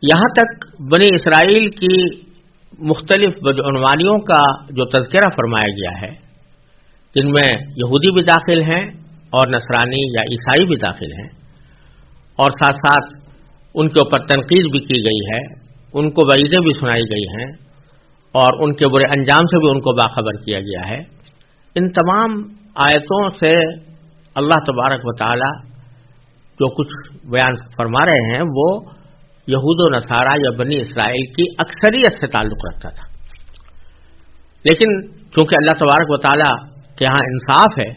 یہاں تک بنی اسرائیل کی مختلف بدعنوانیوں کا جو تذکرہ فرمایا گیا ہے، جن میں یہودی بھی داخل ہیں اور نصرانی یا عیسائی بھی داخل ہیں، اور ساتھ ساتھ ان کے اوپر تنقید بھی کی گئی ہے، ان کو وعیدیں بھی سنائی گئی ہیں اور ان کے برے انجام سے بھی ان کو باخبر کیا گیا ہے، ان تمام آیتوں سے اللہ تبارک و تعالی جو کچھ بیان فرما رہے ہیں وہ یہود و نصارہ یا بنی اسرائیل کی اکثریت سے تعلق رکھتا تھا۔ لیکن چونکہ اللہ تبارک و تعالی کے ہاں انصاف ہے،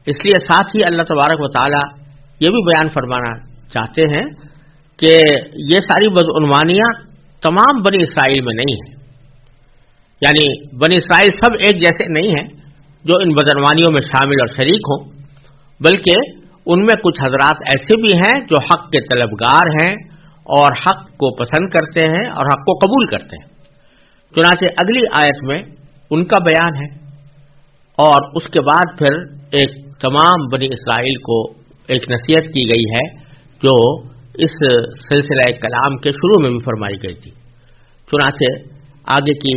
اس لیے ساتھ ہی اللہ تبارک و تعالی یہ بھی بیان فرمانا چاہتے ہیں کہ یہ ساری بدعنوانیاں تمام بنی اسرائیل میں نہیں ہیں، یعنی بنی اسرائیل سب ایک جیسے نہیں ہیں جو ان بدعنوانیوں میں شامل اور شریک ہوں، بلکہ ان میں کچھ حضرات ایسے بھی ہیں جو حق کے طلبگار ہیں اور حق کو پسند کرتے ہیں اور حق کو قبول کرتے ہیں۔ چنانچہ اگلی آیت میں ان کا بیان ہے، اور اس کے بعد پھر ایک تمام بنی اسرائیل کو ایک نصیحت کی گئی ہے جو اس سلسلہ کلام کے شروع میں بھی فرمائی گئی تھی۔ چنانچہ آگے کی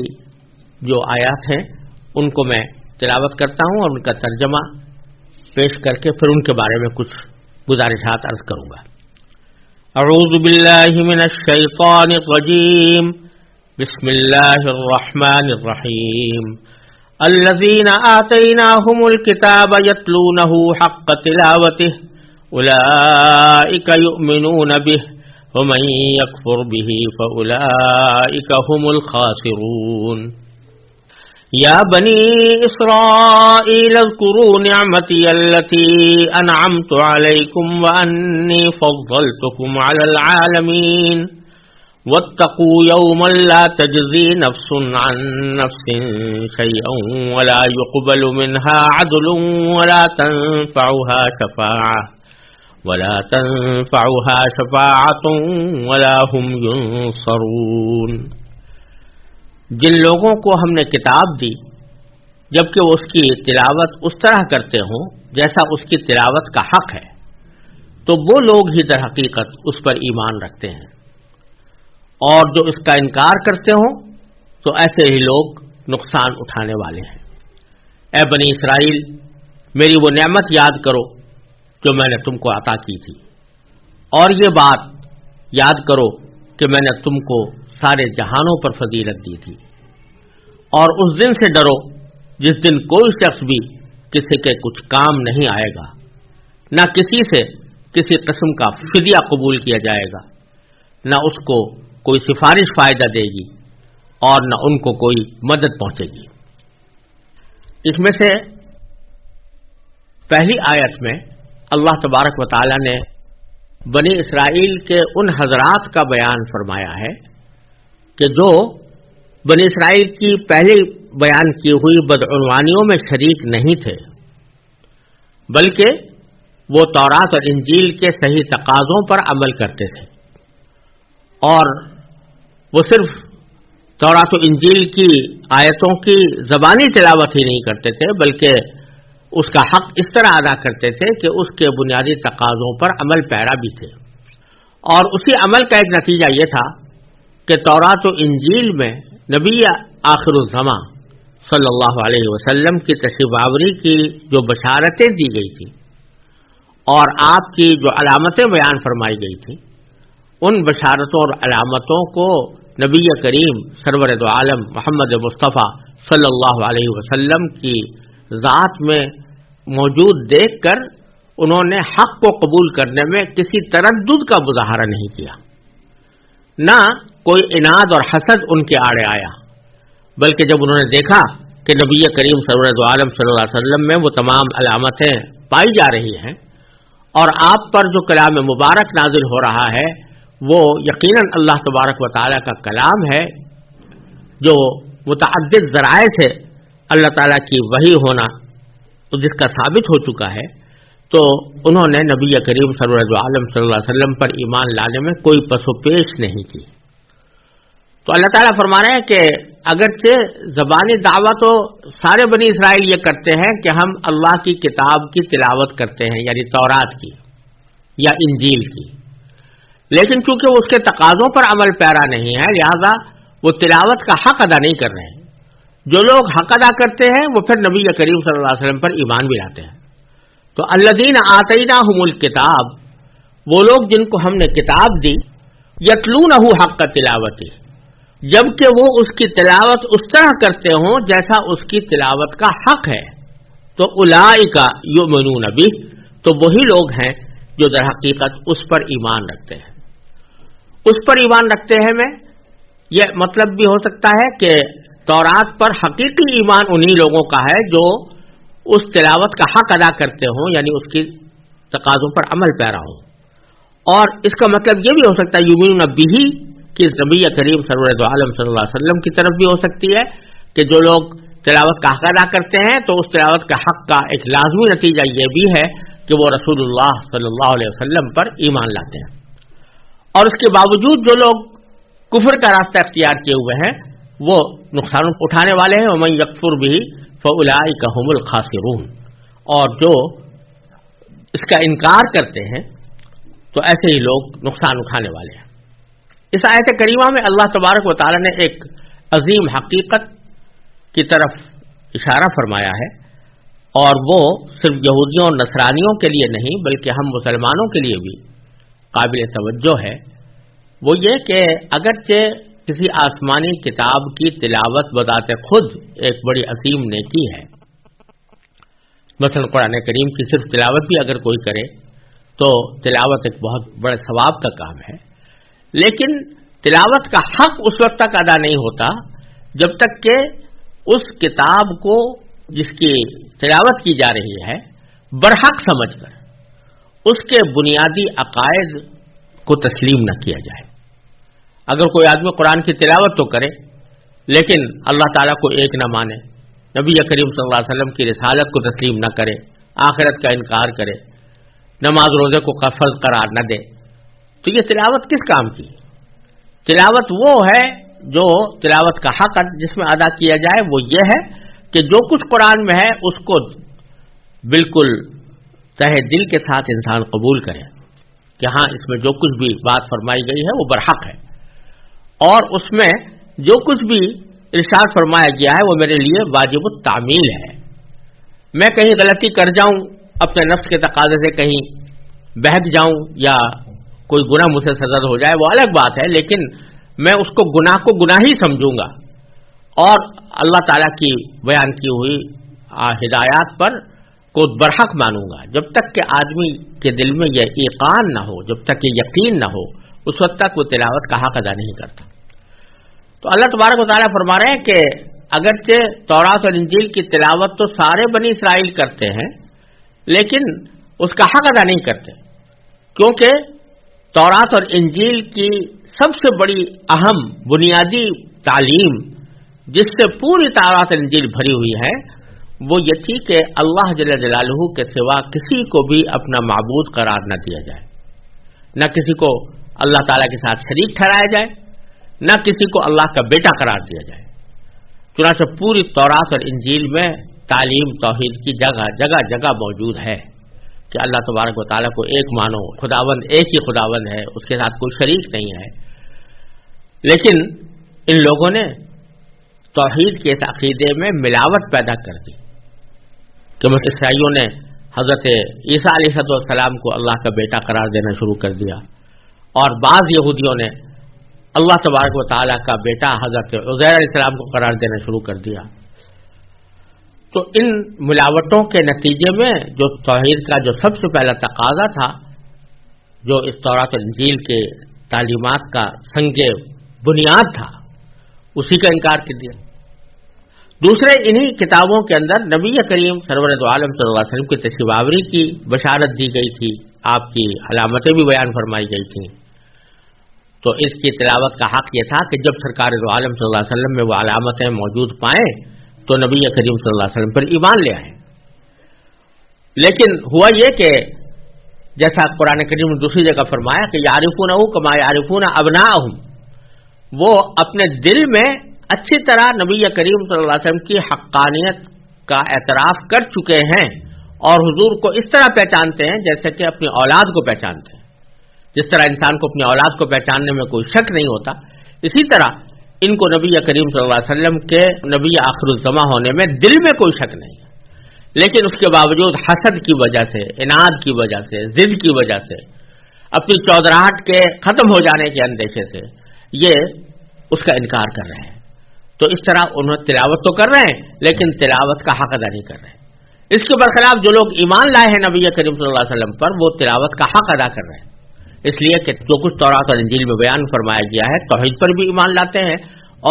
جو آیات ہیں ان کو میں تلاوت کرتا ہوں اور ان کا ترجمہ پیش کر کے پھر ان کے بارے میں کچھ گزارشات عرض کروں گا۔ اعوذ باللہ من الشیطان الرجیم، بسم اللہ الرحمن الرحیم، الذین آتیناہم الکتاب یتلونہ حق تلاوتہ اولئک یؤمنون بہ ومن یکفر بہ فاولئک هم الخاسرون۔ یا بنی اسرائیل اذکروا نعمتی التی انعمت علیکم وانی فضلتکم علی العالمین واتقوا یوما لا تجزی نفس عن نفس شیئا ولا يقبل منها عدل ولا تنفعها شفاعة ولا هم ينصرون۔ جن لوگوں کو ہم نے کتاب دی جبکہ وہ اس کی تلاوت اس طرح کرتے ہوں جیسا اس کی تلاوت کا حق ہے، تو وہ لوگ ہی در حقیقت اس پر ایمان رکھتے ہیں، اور جو اس کا انکار کرتے ہوں تو ایسے ہی لوگ نقصان اٹھانے والے ہیں۔ اے بنی اسرائیل، میری وہ نعمت یاد کرو جو میں نے تم کو عطا کی تھی، اور یہ بات یاد کرو کہ میں نے تم کو سارے جہانوں پر فضیلت دی تھی، اور اس دن سے ڈرو جس دن کوئی شخص بھی کسی کے کچھ کام نہیں آئے گا، نہ کسی سے کسی قسم کا فدیہ قبول کیا جائے گا، نہ اس کو کوئی سفارش فائدہ دے گی اور نہ ان کو کوئی مدد پہنچے گی۔ اس میں سے پہلی آیت میں اللہ تبارک و تعالی نے بنی اسرائیل کے ان حضرات کا بیان فرمایا ہے کہ جو بنی اسرائیل کی پہلے بیان کی ہوئی بدعنوانیوں میں شریک نہیں تھے، بلکہ وہ تورات اور انجیل کے صحیح تقاضوں پر عمل کرتے تھے، اور وہ صرف تورات و انجیل کی آیتوں کی زبانی تلاوت ہی نہیں کرتے تھے، بلکہ اس کا حق اس طرح ادا کرتے تھے کہ اس کے بنیادی تقاضوں پر عمل پیرا بھی تھے، اور اسی عمل کا ایک نتیجہ یہ تھا کہ تورات و انجیل میں نبی آخر الزماں صلی اللہ علیہ وسلم کی تشریف آوری کی جو بشارتیں دی گئی تھیں اور آپ کی جو علامتیں بیان فرمائی گئی تھیں، ان بشارتوں اور علامتوں کو نبی کریم سرور دو عالم محمد مصطفیٰ صلی اللہ علیہ وسلم کی ذات میں موجود دیکھ کر انہوں نے حق کو قبول کرنے میں کسی تردد کا مظاہرہ نہیں کیا، نہ کوئی عناد اور حسد ان کے آڑے آیا، بلکہ جب انہوں نے دیکھا کہ نبی کریم سرور دو عالم صلی اللہ علیہ وسلم میں وہ تمام علامتیں پائی جا رہی ہیں اور آپ پر جو کلام مبارک نازل ہو رہا ہے وہ یقیناً اللہ تبارک و تعالیٰ کا کلام ہے جو متعدد ذرائع سے اللہ تعالیٰ کی وحی ہونا جس کا ثابت ہو چکا ہے، تو انہوں نے نبی کریم سرور دو عالم صلی اللہ علیہ وسلم پر ایمان لانے میں کوئی پس و پیش نہیں کی۔ تو اللہ تعالیٰ فرما رہے ہیں کہ اگرچہ زبانی دعویٰ تو سارے بنی اسرائیل یہ کرتے ہیں کہ ہم اللہ کی کتاب کی تلاوت کرتے ہیں، یعنی تورات کی یا انجیل کی، لیکن چونکہ وہ اس کے تقاضوں پر عمل پیرا نہیں ہے لہذا وہ تلاوت کا حق ادا نہیں کر رہے ہیں. جو لوگ حق ادا کرتے ہیں وہ پھر نبی کریم صلی اللہ علیہ وسلم پر ایمان بھی لاتے ہیں. تو الذین آتیناہم الکتاب، وہ لوگ جن کو ہم نے کتاب دی، یتلونہ حق تلاوتی، جبکہ وہ اس کی تلاوت اس طرح کرتے ہوں جیسا اس کی تلاوت کا حق ہے. تو اولئک یؤمنون بہ، تو وہی لوگ ہیں جو در حقیقت اس پر ایمان رکھتے ہیں. اس پر ایمان رکھتے ہیں میں یہ مطلب بھی ہو سکتا ہے کہ تورات پر حقیقی ایمان انہی لوگوں کا ہے جو اس تلاوت کا حق ادا کرتے ہوں، یعنی اس کی تقاضوں پر عمل پیرا ہوں. اور اس کا مطلب یہ بھی ہو سکتا ہے یؤمنون بہ کہ نبی کریم سرور دو عالم صلی اللہ علیہ وسلم کی طرف بھی ہو سکتی ہے کہ جو لوگ تلاوت کا حق ادا کرتے ہیں تو اس تلاوت کا حق کا ایک لازمی نتیجہ یہ بھی ہے کہ وہ رسول اللہ صلی اللہ علیہ وسلم پر ایمان لاتے ہیں. اور اس کے باوجود جو لوگ کفر کا راستہ اختیار کیے ہوئے ہیں وہ نقصان اٹھانے والے ہیں. ومن یکفر بہ فاولئک ھم الخاسرون، اور جو اس کا انکار کرتے ہیں تو ایسے ہی لوگ نقصان اٹھانے والے ہیں. اس آیت کریمہ میں اللہ تبارک و تعالی نے ایک عظیم حقیقت کی طرف اشارہ فرمایا ہے، اور وہ صرف یہودیوں اور نصرانیوں کے لیے نہیں بلکہ ہم مسلمانوں کے لیے بھی قابل توجہ ہے. وہ یہ کہ اگرچہ کسی آسمانی کتاب کی تلاوت بذات خود ایک بڑی عظیم نیکی ہے، مثلا قرآن کریم کی صرف تلاوت بھی اگر کوئی کرے تو تلاوت ایک بہت بڑے ثواب کا کام ہے، لیکن تلاوت کا حق اس وقت تک ادا نہیں ہوتا جب تک کہ اس کتاب کو جس کی تلاوت کی جا رہی ہے برحق سمجھ کر اس کے بنیادی عقائد کو تسلیم نہ کیا جائے. اگر کوئی آدمی قرآن کی تلاوت تو کرے لیکن اللہ تعالیٰ کو ایک نہ مانے، نبی کریم صلی اللہ علیہ وسلم کی رسالت کو تسلیم نہ کرے، آخرت کا انکار کرے، نماز روزے کو فرض قرار نہ دے، تو یہ تلاوت کس کام کی؟ تلاوت وہ ہے جو تلاوت کا حق جس میں ادا کیا جائے وہ یہ ہے کہ جو کچھ قرآن میں ہے اس کو بالکل تہہ دل کے ساتھ انسان قبول کرے کہ ہاں اس میں جو کچھ بھی بات فرمائی گئی ہے وہ برحق ہے، اور اس میں جو کچھ بھی ارشاد فرمایا گیا ہے وہ میرے لیے واجب التعمیل ہے. میں کہیں غلطی کر جاؤں، اپنے نفس کے تقاضے سے کہیں بہک جاؤں یا کوئی گناہ مجھ سے سرزد ہو جائے وہ الگ بات ہے، لیکن میں اس کو گناہ ہی سمجھوں گا اور اللہ تعالیٰ کی بیان کی ہوئی ہدایات پر کو برحق مانوں گا. جب تک کہ آدمی کے دل میں یہ ایقان نہ ہو، جب تک یہ یقین نہ ہو، اس وقت تک وہ تلاوت کا حق ادا نہیں کرتا. تو اللہ تبارک و تعالیٰ فرما رہے ہیں کہ اگرچہ تورات اور انجیل کی تلاوت تو سارے بنی اسرائیل کرتے ہیں لیکن اس کا حق ادا نہیں کرتے، کیونکہ تورات اور انجیل کی سب سے بڑی اہم بنیادی تعلیم جس سے پوری تورات اور انجیل بھری ہوئی ہے وہ یہ تھی کہ اللہ جل جلالہ کے سوا کسی کو بھی اپنا معبود قرار نہ دیا جائے، نہ کسی کو اللہ تعالیٰ کے ساتھ شریک ٹھہرایا جائے، نہ کسی کو اللہ کا بیٹا قرار دیا جائے. چنانچہ پوری تورات اور انجیل میں تعلیم توحید کی جگہ جگہ جگہ موجود ہے کہ اللہ تبارک و تعالیٰ کو ایک مانو، خداوند ایک ہی خداوند ہے، اس کے ساتھ کوئی شریک نہیں ہے. لیکن ان لوگوں نے توحید کے اس عقیدے میں ملاوٹ پیدا کر دی کہ عیسائیوں نے حضرت عیسیٰ علیہ السلام کو اللہ کا بیٹا قرار دینا شروع کر دیا، اور بعض یہودیوں نے اللہ تبارک و تعالیٰ کا بیٹا حضرت عزیر علیہ السلام کو قرار دینا شروع کر دیا. تو ان ملاوٹوں کے نتیجے میں جو توحید کا جو سب سے پہلا تقاضا تھا، جو اس تورات اور انجیل کے تعلیمات کا سنگ بنیاد تھا، اسی کا انکار کر دیا. دوسرے انہی کتابوں کے اندر نبی کریم سرور دو عالم صلی اللہ علیہ وسلم کی تشریف آوری کی بشارت دی گئی تھی، آپ کی علامتیں بھی بیان فرمائی گئی تھیں. تو اس کی تلاوت کا حق یہ تھا کہ جب سرکار دو عالم صلی اللہ علیہ وسلم میں وہ علامتیں موجود پائیں تو نبی کریم صلی اللہ علیہ وسلم پر ایمان لے آئیں. لیکن ہوا یہ کہ جیسا قرآن کریم نے دوسری جگہ فرمایا کہ یعرفونہ کما یعرفون ابناءہم، وہ اپنے دل میں اچھی طرح نبی کریم صلی اللہ علیہ وسلم کی حقانیت کا اعتراف کر چکے ہیں اور حضور کو اس طرح پہچانتے ہیں جیسے کہ اپنی اولاد کو پہچانتے ہیں. جس طرح انسان کو اپنی اولاد کو پہچاننے میں کوئی شک نہیں ہوتا، اسی طرح ان کو نبی کریم صلی اللہ علیہ وسلم کے نبی آخر الزماں ہونے میں دل میں کوئی شک نہیں ہے، لیکن اس کے باوجود حسد کی وجہ سے، عناد کی وجہ سے، ضد کی وجہ سے، اپنی چودراہٹ کے ختم ہو جانے کے اندیشے سے یہ اس کا انکار کر رہے ہیں۔ تو اس طرح انہوں تلاوت تو کر رہے ہیں لیکن تلاوت کا حق ادا نہیں کر رہے ہیں۔ اس کے برخلاف جو لوگ ایمان لائے ہیں نبی کریم صلی اللہ علیہ وسلم پر، وہ تلاوت کا حق ادا کر رہے ہیں، اس لیے کہ جو کچھ تورات اور انجیل میں بیان فرمایا گیا ہے توحید پر بھی ایمان لاتے ہیں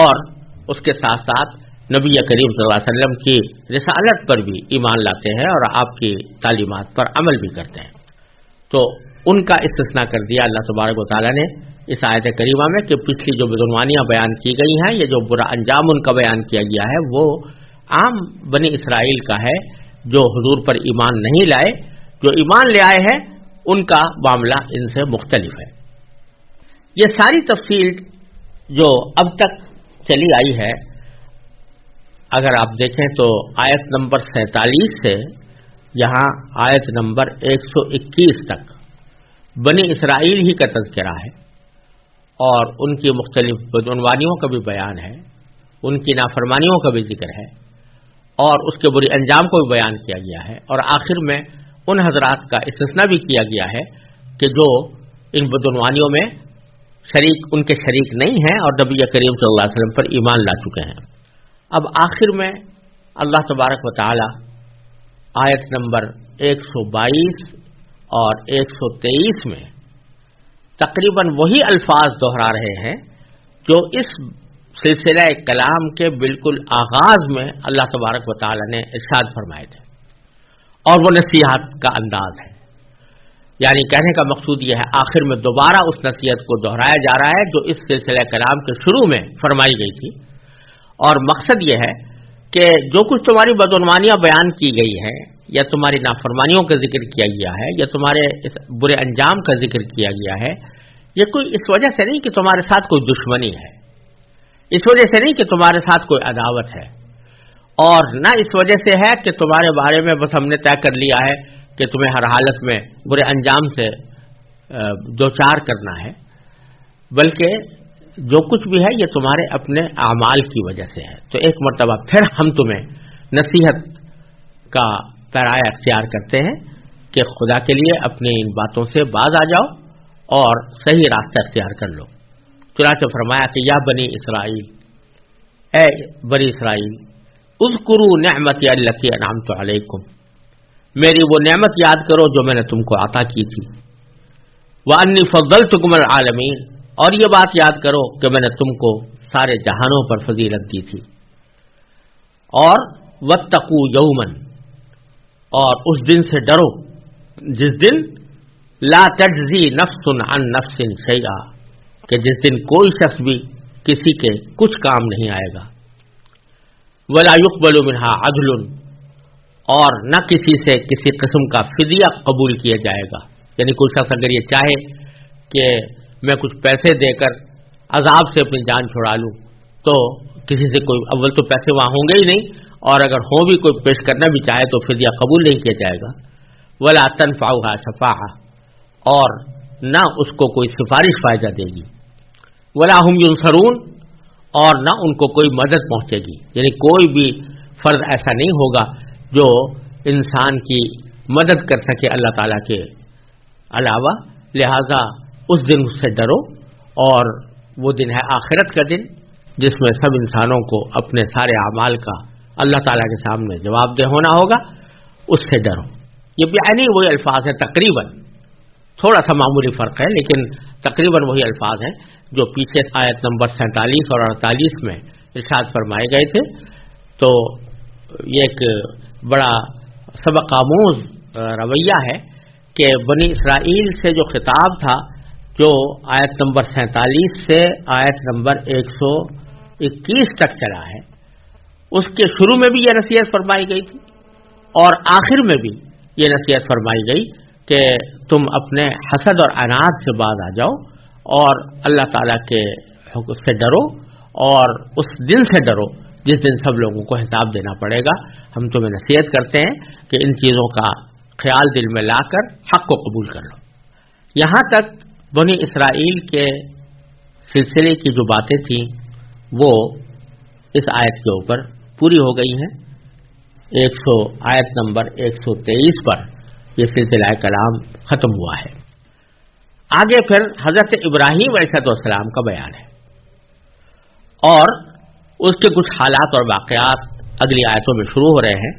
اور اس کے ساتھ ساتھ نبی کریم صلی اللہ علیہ وسلم کی رسالت پر بھی ایمان لاتے ہیں اور آپ کی تعلیمات پر عمل بھی کرتے ہیں۔ تو ان کا استثناء کر دیا اللہ تبارک و تعالیٰ نے اس آیت کریمہ میں کہ پچھلی جو بدعنوانیاں بیان کی گئی ہیں، یہ جو برا انجام ان کا بیان کیا گیا ہے، وہ عام بنی اسرائیل کا ہے جو حضور پر ایمان نہیں لائے۔ جو ایمان لے آئے ہیں ان کا معاملہ ان سے مختلف ہے۔ یہ ساری تفصیل جو اب تک چلی آئی ہے، اگر آپ دیکھیں تو آیت نمبر 47 سے یہاں آیت نمبر 121 تک بنی اسرائیل ہی کا تذکرہ ہے اور ان کی مختلف بدعنوانیوں کا بھی بیان ہے، ان کی نافرمانیوں کا بھی ذکر ہے اور اس کے بری انجام کو بھی بیان کیا گیا ہے، اور آخر میں ان حضرات کا استثناء بھی کیا گیا ہے کہ جو ان بدعنوانیوں میں ان کے شریک نہیں ہیں اور نبی کریم صلی اللہ علیہ وسلم پر ایمان لا چکے ہیں۔ اب آخر میں اللہ تبارک و تعالی آیت نمبر 122 اور 123 میں تقریباً وہی الفاظ دہرا رہے ہیں جو اس سلسلہ کلام کے بالکل آغاز میں اللہ تبارک و تعالی نے ارشاد فرمائے تھے، اور وہ نصیحت کا انداز ہے۔ یعنی کہنے کا مقصود یہ ہے آخر میں دوبارہ اس نصیحت کو دہرایا جا رہا ہے جو اس سلسلہ کلام کے شروع میں فرمائی گئی تھی، اور مقصد یہ ہے کہ جو کچھ تمہاری بدعنوانیاں بیان کی گئی ہیں یا تمہاری نافرمانیوں کا ذکر کیا گیا ہے یا تمہارے اس برے انجام کا ذکر کیا گیا ہے، یہ کوئی اس وجہ سے نہیں کہ تمہارے ساتھ کوئی دشمنی ہے، اس وجہ سے نہیں کہ تمہارے ساتھ کوئی عداوت ہے، اور نہ اس وجہ سے ہے کہ تمہارے بارے میں بس ہم نے طے کر لیا ہے کہ تمہیں ہر حالت میں برے انجام سے دوچار کرنا ہے، بلکہ جو کچھ بھی ہے یہ تمہارے اپنے اعمال کی وجہ سے ہے۔ تو ایک مرتبہ پھر ہم تمہیں نصیحت کا پیرایا اختیار کرتے ہیں کہ خدا کے لیے اپنی ان باتوں سے باز آ جاؤ اور صحیح راستہ اختیار کر لو۔ چنانچہ فرمایا کہ یا بنی اسرائیل، اے بنی اسرائیل، اذکروا نعمتی التی انعمت علیکم، میری وہ نعمت یاد کرو جو میں نے تم کو عطا کی تھی، وانی فضلتکم العالمین، اور یہ بات یاد کرو کہ میں نے تم کو سارے جہانوں پر فضیلت دی تھی، اور واتقوا یوما، اور اس دن سے ڈرو جس دن لا تجزی نفس عن نفس شیئا، کہ جس دن کوئی شخص بھی کسی کے کچھ کام نہیں آئے گا، ولا يقبل منها عدل، اور نہ کسی سے کسی قسم کا فدیہ قبول کیا جائے گا۔ یعنی کوئی شخص اگر یہ چاہے کہ میں کچھ پیسے دے کر عذاب سے اپنی جان چھڑا لوں تو کسی سے کوئی، اول تو پیسے وہاں ہوں گے ہی نہیں، اور اگر ہوں بھی کوئی پیش کرنا بھی چاہے تو فدیہ قبول نہیں کیا جائے گا۔ ولا تنفعها شفاعہ، اور نہ اس کو کوئی سفارش فائدہ دے گی، ولا هم ينصرون، اور نہ ان کو کوئی مدد پہنچے گی۔ یعنی کوئی بھی فرد ایسا نہیں ہوگا جو انسان کی مدد کر سکے اللہ تعالیٰ کے علاوہ، لہذا اس دن سے ڈرو، اور وہ دن ہے آخرت کا دن جس میں سب انسانوں کو اپنے سارے اعمال کا اللہ تعالیٰ کے سامنے جواب دہ ہونا ہوگا، اس سے ڈرو۔ یہ بھی وہی الفاظ ہیں، تقریباً تھوڑا سا معمولی فرق ہے لیکن تقریباً وہی الفاظ ہیں جو پیچھے آیت نمبر 47 اور 48 میں ارشاد فرمائے گئے تھے۔ تو یہ ایک بڑا سبق آموز رویہ ہے کہ بنی اسرائیل سے جو خطاب تھا، جو آیت نمبر 47 سے آیت نمبر 121 تک چلا ہے، اس کے شروع میں بھی یہ نصیحت فرمائی گئی تھی اور آخر میں بھی یہ نصیحت فرمائی گئی کہ تم اپنے حسد اور عناد سے باز آ جاؤ اور اللہ تعالیٰ کے حکم سے ڈرو، اور اس دن سے ڈرو جس دن سب لوگوں کو حساب دینا پڑے گا۔ ہم تمہیں نصیحت کرتے ہیں کہ ان چیزوں کا خیال دل میں لا کر حق کو قبول کر لو۔ یہاں تک بنی اسرائیل کے سلسلے کی جو باتیں تھیں وہ اس آیت کے اوپر پوری ہو گئی ہیں. آیت نمبر 123 پر یہ سلسلہ کلام ختم ہوا ہے. آگے پھر حضرت ابراہیم علیہ السلام کا بیان ہے اور اس کے کچھ حالات اور واقعات اگلی آیتوں میں شروع ہو رہے ہیں.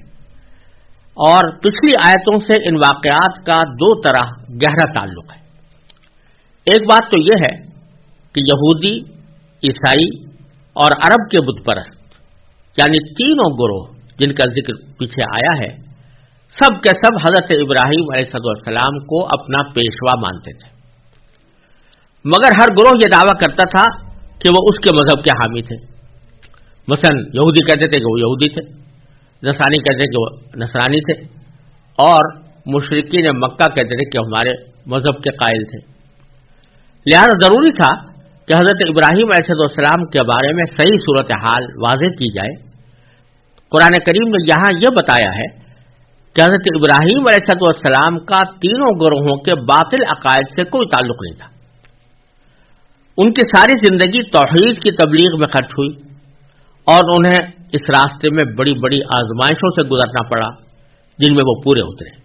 اور پچھلی آیتوں سے ان واقعات کا دو طرح گہرا تعلق ہے. ایک بات تو یہ ہے کہ یہودی، عیسائی اور عرب کے بت پرست، یعنی تینوں گروہ جن کا ذکر پیچھے آیا ہے، سب کے سب حضرت ابراہیم علیہ السلام کو اپنا پیشوا مانتے تھے، مگر ہر گروہ یہ دعویٰ کرتا تھا کہ وہ اس کے مذہب کے حامی تھے. مثلا یہودی کہتے تھے کہ وہ یہودی تھے، نصرانی کہتے تھے کہ وہ نصرانی تھے، اور مشرکین مکہ کہتے تھے کہ ہمارے مذہب کے قائل تھے. لہذا ضروری تھا کہ حضرت ابراہیم علیہ السلام کے بارے میں صحیح صورتحال واضح کی جائے. قرآن کریم نے یہاں یہ بتایا ہے کہ حضرت ابراہیم علیہ السلام کا تینوں گروہوں کے باطل عقائد سے کوئی تعلق نہیں تھا. ان کی ساری زندگی توحید کی تبلیغ میں خرچ ہوئی اور انہیں اس راستے میں بڑی بڑی آزمائشوں سے گزرنا پڑا جن میں وہ پورے اترے.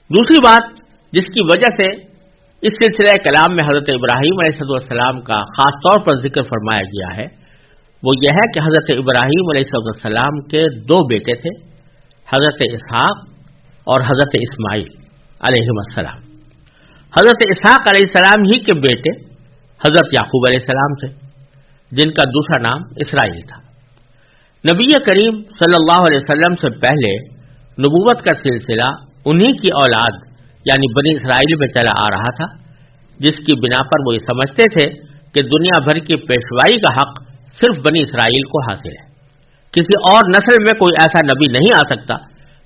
دوسری بات جس کی وجہ سے اس سلسلہ کلام میں حضرت ابراہیم علیہ السلام کا خاص طور پر ذکر فرمایا گیا ہے وہ یہ ہے کہ حضرت ابراہیم علیہ السلام کے دو بیٹے تھے، حضرت اسحاق اور حضرت اسماعیل علیہ السلام. حضرت اسحاق علیہ السلام ہی کے بیٹے حضرت یعقوب علیہ السلام تھے جن کا دوسرا نام اسرائیل تھا. نبی کریم صلی اللہ علیہ وسلم سے پہلے نبوت کا سلسلہ انہی کی اولاد یعنی بنی اسرائیل میں چلا آ رہا تھا، جس کی بنا پر وہ یہ سمجھتے تھے کہ دنیا بھر کی پیشوائی کا حق صرف بنی اسرائیل کو حاصل ہے، کسی اور نسل میں کوئی ایسا نبی نہیں آ سکتا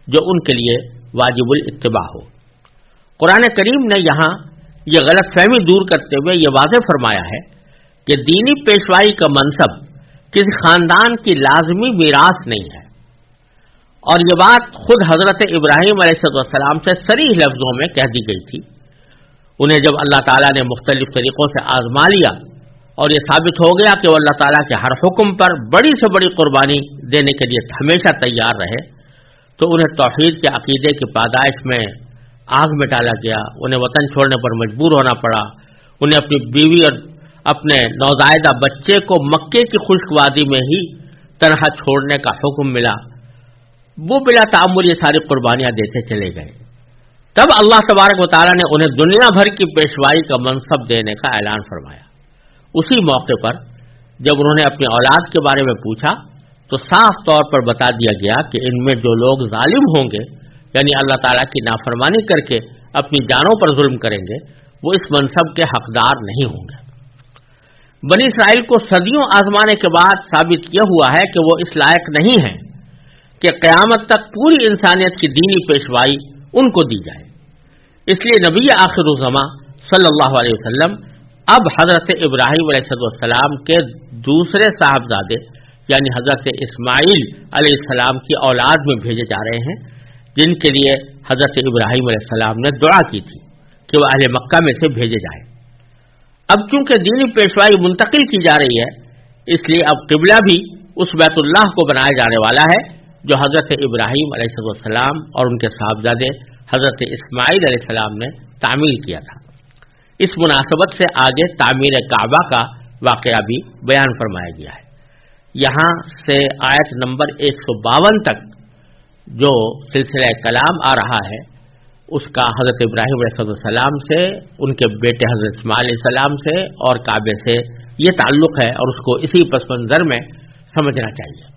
جو ان کے لیے واجب الاتباع ہو. قرآن کریم نے یہاں یہ غلط فہمی دور کرتے ہوئے یہ واضح فرمایا ہے کہ دینی پیشوائی کا منصب کسی خاندان کی لازمی میراث نہیں ہے، اور یہ بات خود حضرت ابراہیم علیہ السلام سے صریح لفظوں میں کہہ دی گئی تھی. انہیں جب اللہ تعالیٰ نے مختلف طریقوں سے آزما لیا اور یہ ثابت ہو گیا کہ وہ اللہ تعالیٰ کے ہر حکم پر بڑی سے بڑی قربانی دینے کے لیے ہمیشہ تیار رہے، تو انہیں توحید کے عقیدے کی پاداش میں آگ میں ڈالا گیا، انہیں وطن چھوڑنے پر مجبور ہونا پڑا، انہیں اپنی بیوی اور اپنے نوزائیدہ بچے کو مکے کی خشک وادی میں ہی تنہا چھوڑنے کا حکم ملا. وہ بلا تعمل یہ ساری قربانیاں دیتے چلے گئے. تب اللہ تبارک و تعالیٰ نے انہیں دنیا بھر کی پیشوائی کا منصب دینے کا اعلان فرمایا. اسی موقع پر جب انہوں نے اپنی اولاد کے بارے میں پوچھا تو صاف طور پر بتا دیا گیا کہ ان میں جو لوگ ظالم ہوں گے، یعنی اللہ تعالیٰ کی نافرمانی کر کے اپنی جانوں پر ظلم کریں گے، وہ اس منصب کے حقدار نہیں ہوں گے. بنی اسرائیل کو صدیوں آزمانے کے بعد ثابت یہ ہوا ہے کہ وہ اس لائق نہیں ہیں کہ قیامت تک پوری انسانیت کی دینی پیشوائی ان کو دی جائے. اس لیے نبی آخر الزماں صلی اللہ علیہ وسلم اب حضرت ابراہیم علیہ السلام کے دوسرے صاحبزادے یعنی حضرت اسماعیل علیہ السلام کی اولاد میں بھیجے جا رہے ہیں، جن کے لیے حضرت ابراہیم علیہ السلام نے دعا کی تھی کہ وہ اہل مکہ میں سے بھیجے جائیں. اب چونکہ دینی پیشوائی منتقل کی جا رہی ہے، اس لیے اب قبلہ بھی اس بیت اللہ کو بنایا جانے والا ہے جو حضرت ابراہیم علیہ السلام اور ان کے صاحبزادے حضرت اسماعیل علیہ السلام نے تعمیر کیا تھا. اس مناسبت سے آگے تعمیر کعبہ کا واقعہ بھی بیان فرمایا گیا ہے. یہاں سے آیت نمبر 152 تک جو سلسلہ کلام آ رہا ہے اس کا حضرت ابراہیم علیہ السلام سے، ان کے بیٹے حضرت اسماعیل علیہ السلام سے اور کعبے سے یہ تعلق ہے، اور اس کو اسی پس منظر میں سمجھنا چاہیے.